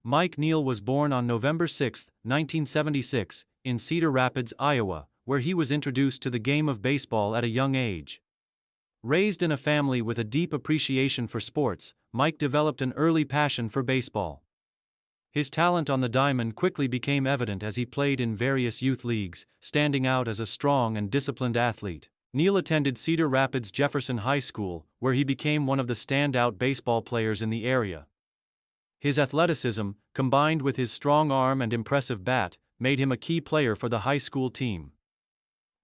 Mike Neill was born on November 6, 1976, in Cedar Rapids, Iowa, where he was introduced to the game of baseball at a young age. Raised in a family with a deep appreciation for sports, Mike developed an early passion for baseball. His talent on the diamond quickly became evident as he played in various youth leagues, standing out as a strong and disciplined athlete. Neill attended Cedar Rapids Jefferson High School, where he became one of the standout baseball players in the area. His athleticism, combined with his strong arm and impressive bat, made him a key player for the high school team.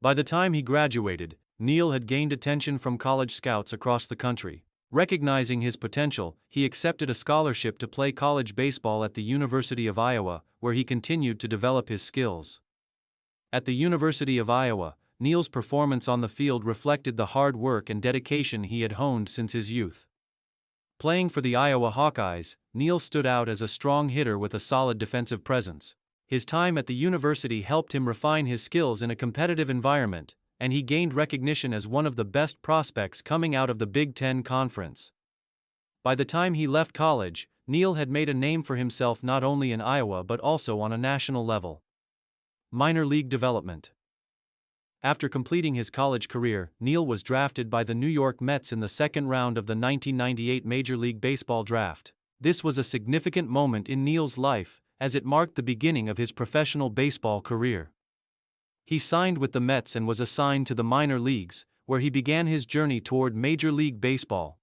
By the time he graduated, Neill had gained attention from college scouts across the country. Recognizing his potential, he accepted a scholarship to play college baseball at the University of Iowa, where he continued to develop his skills. At the University of Iowa, Neill's performance on the field reflected the hard work and dedication he had honed since his youth. Playing for the Iowa Hawkeyes, Neill stood out as a strong hitter with a solid defensive presence. His time at the university helped him refine his skills in a competitive environment, and he gained recognition as one of the best prospects coming out of the Big Ten Conference. By the time he left college, Neill had made a name for himself not only in Iowa but also on a national level. Minor league development. After completing his college career, Neill was drafted by the New York Mets in the second round of the 1998 Major League Baseball draft. This was a significant moment in Neill's life, as it marked the beginning of his professional baseball career. He signed with the Mets and was assigned to the minor leagues, where he began his journey toward Major League Baseball.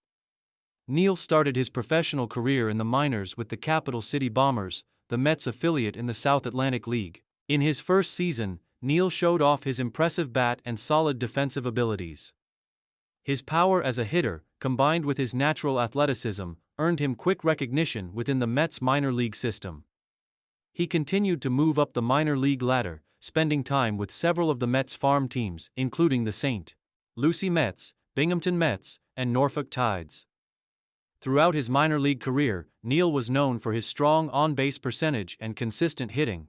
Neill started his professional career in the minors with the Capital City Bombers, the Mets' affiliate in the South Atlantic League. In his first season, Neill showed off his impressive bat and solid defensive abilities. His power as a hitter, combined with his natural athleticism, earned him quick recognition within the Mets' minor league system. He continued to move up the minor league ladder, spending time with several of the Mets' farm teams, including the St. Lucie Mets, Binghamton Mets, and Norfolk Tides. Throughout his minor league career, Neill was known for his strong on-base percentage and consistent hitting.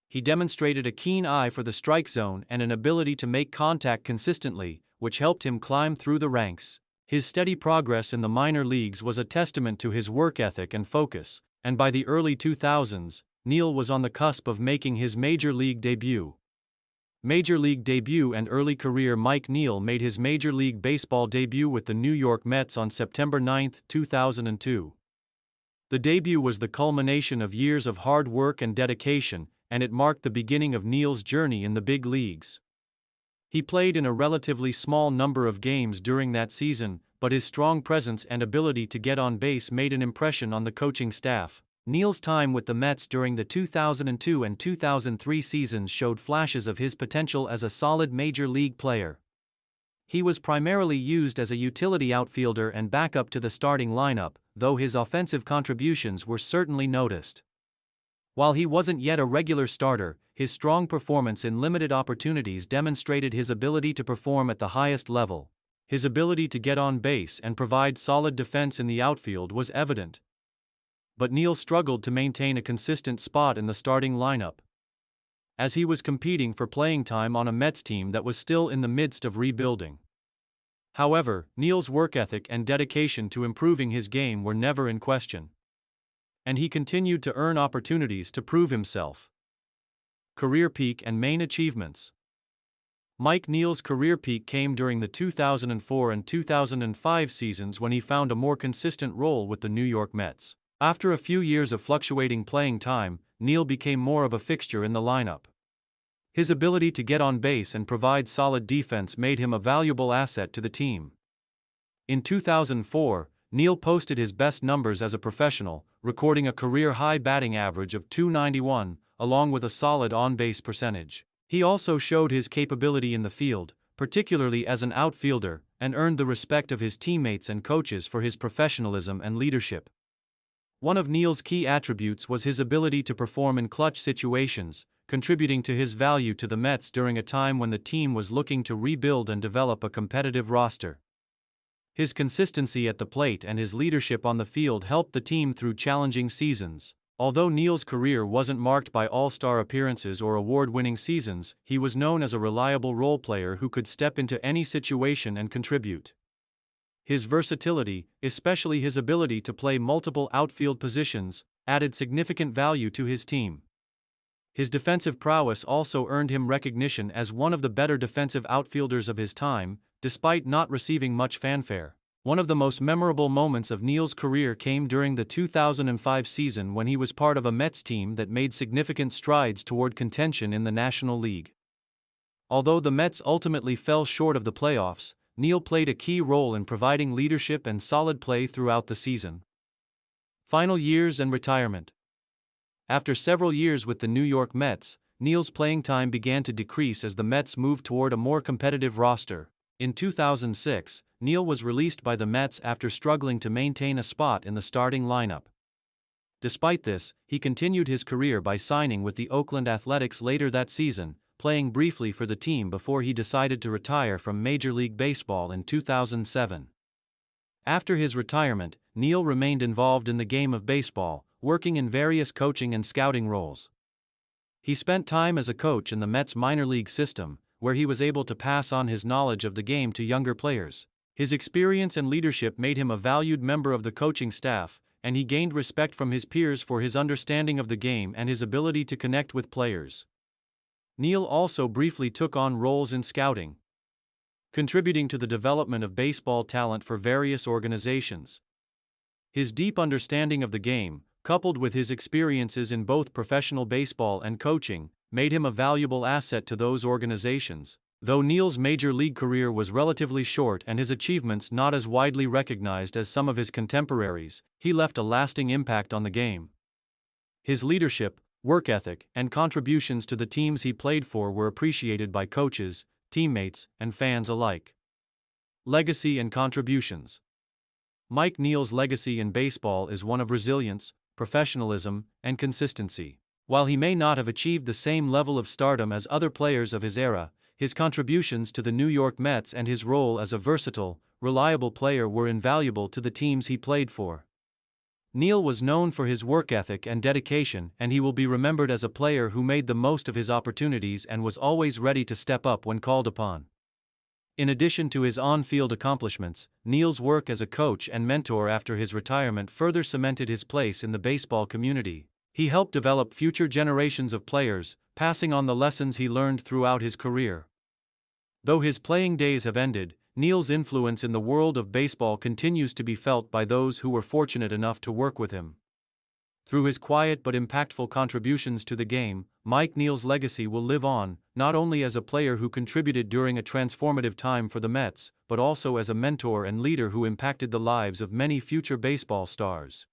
He demonstrated a keen eye for the strike zone and an ability to make contact consistently, which helped him climb through the ranks. His steady progress in the minor leagues was a testament to his work ethic and focus, and by the early 2000s, Neill was on the cusp of making his Major League debut. Major League debut and early career. Mike Neill made his Major League Baseball debut with the New York Mets on September 9, 2002. The debut was the culmination of years of hard work and dedication, and it marked the beginning of Neill's journey in the big leagues. He played in a relatively small number of games during that season, but his strong presence and ability to get on base made an impression on the coaching staff. Neill's time with the Mets during the 2002 and 2003 seasons showed flashes of his potential as a solid major league player. He was primarily used as a utility outfielder and backup to the starting lineup, though his offensive contributions were certainly noticed. While he wasn't yet a regular starter, his strong performance in limited opportunities demonstrated his ability to perform at the highest level. His ability to get on base and provide solid defense in the outfield was evident. But Neill struggled to maintain a consistent spot in the starting lineup, as he was competing for playing time on a Mets team that was still in the midst of rebuilding. However, Neill's work ethic and dedication to improving his game were never in question, and he continued to earn opportunities to prove himself. Career peak and main achievements. Mike Neill's career peak came during the 2004 and 2005 seasons when he found a more consistent role with the New York Mets. After a few years of fluctuating playing time, Neill became more of a fixture in the lineup. His ability to get on base and provide solid defense made him a valuable asset to the team. In 2004, Neill posted his best numbers as a professional, recording a career-high batting average of .291, along with a solid on-base percentage. He also showed his capability in the field, particularly as an outfielder, and earned the respect of his teammates and coaches for his professionalism and leadership. One of Neill's key attributes was his ability to perform in clutch situations, contributing to his value to the Mets during a time when the team was looking to rebuild and develop a competitive roster. His consistency at the plate and his leadership on the field helped the team through challenging seasons. Although Neill's career wasn't marked by all-star appearances or award-winning seasons, he was known as a reliable role player who could step into any situation and contribute. His versatility, especially his ability to play multiple outfield positions, added significant value to his team. His defensive prowess also earned him recognition as one of the better defensive outfielders of his time, despite not receiving much fanfare. One of the most memorable moments of Neill's career came during the 2005 season when he was part of a Mets team that made significant strides toward contention in the National League. Although the Mets ultimately fell short of the playoffs, Neill played a key role in providing leadership and solid play throughout the season. Final years and retirement. After several years with the New York Mets, Neill's playing time began to decrease as the Mets moved toward a more competitive roster. In 2006, Neill was released by the Mets after struggling to maintain a spot in the starting lineup. Despite this, he continued his career by signing with the Oakland Athletics later that season, playing briefly for the team before he decided to retire from Major League Baseball in 2007. After his retirement, Neill remained involved in the game of baseball, working in various coaching and scouting roles. He spent time as a coach in the Mets minor league system, where he was able to pass on his knowledge of the game to younger players. His experience and leadership made him a valued member of the coaching staff, and he gained respect from his peers for his understanding of the game and his ability to connect with players. Neill also briefly took on roles in scouting, contributing to the development of baseball talent for various organizations. His deep understanding of the game, coupled with his experiences in both professional baseball and coaching, made him a valuable asset to those organizations. Though Neill's major league career was relatively short and his achievements not as widely recognized as some of his contemporaries, he left a lasting impact on the game. His leadership, work ethic, and contributions to the teams he played for were appreciated by coaches, teammates, and fans alike. Legacy and contributions. Mike Neill's legacy in baseball is one of resilience, professionalism, and consistency. While he may not have achieved the same level of stardom as other players of his era, his contributions to the New York Mets and his role as a versatile, reliable player were invaluable to the teams he played for. Neill was known for his work ethic and dedication, and he will be remembered as a player who made the most of his opportunities and was always ready to step up when called upon. In addition to his on-field accomplishments, Neill's work as a coach and mentor after his retirement further cemented his place in the baseball community. He helped develop future generations of players, passing on the lessons he learned throughout his career. Though his playing days have ended, Neill's influence in the world of baseball continues to be felt by those who were fortunate enough to work with him. Through his quiet but impactful contributions to the game, Mike Neill's legacy will live on, not only as a player who contributed during a transformative time for the Mets, but also as a mentor and leader who impacted the lives of many future baseball stars.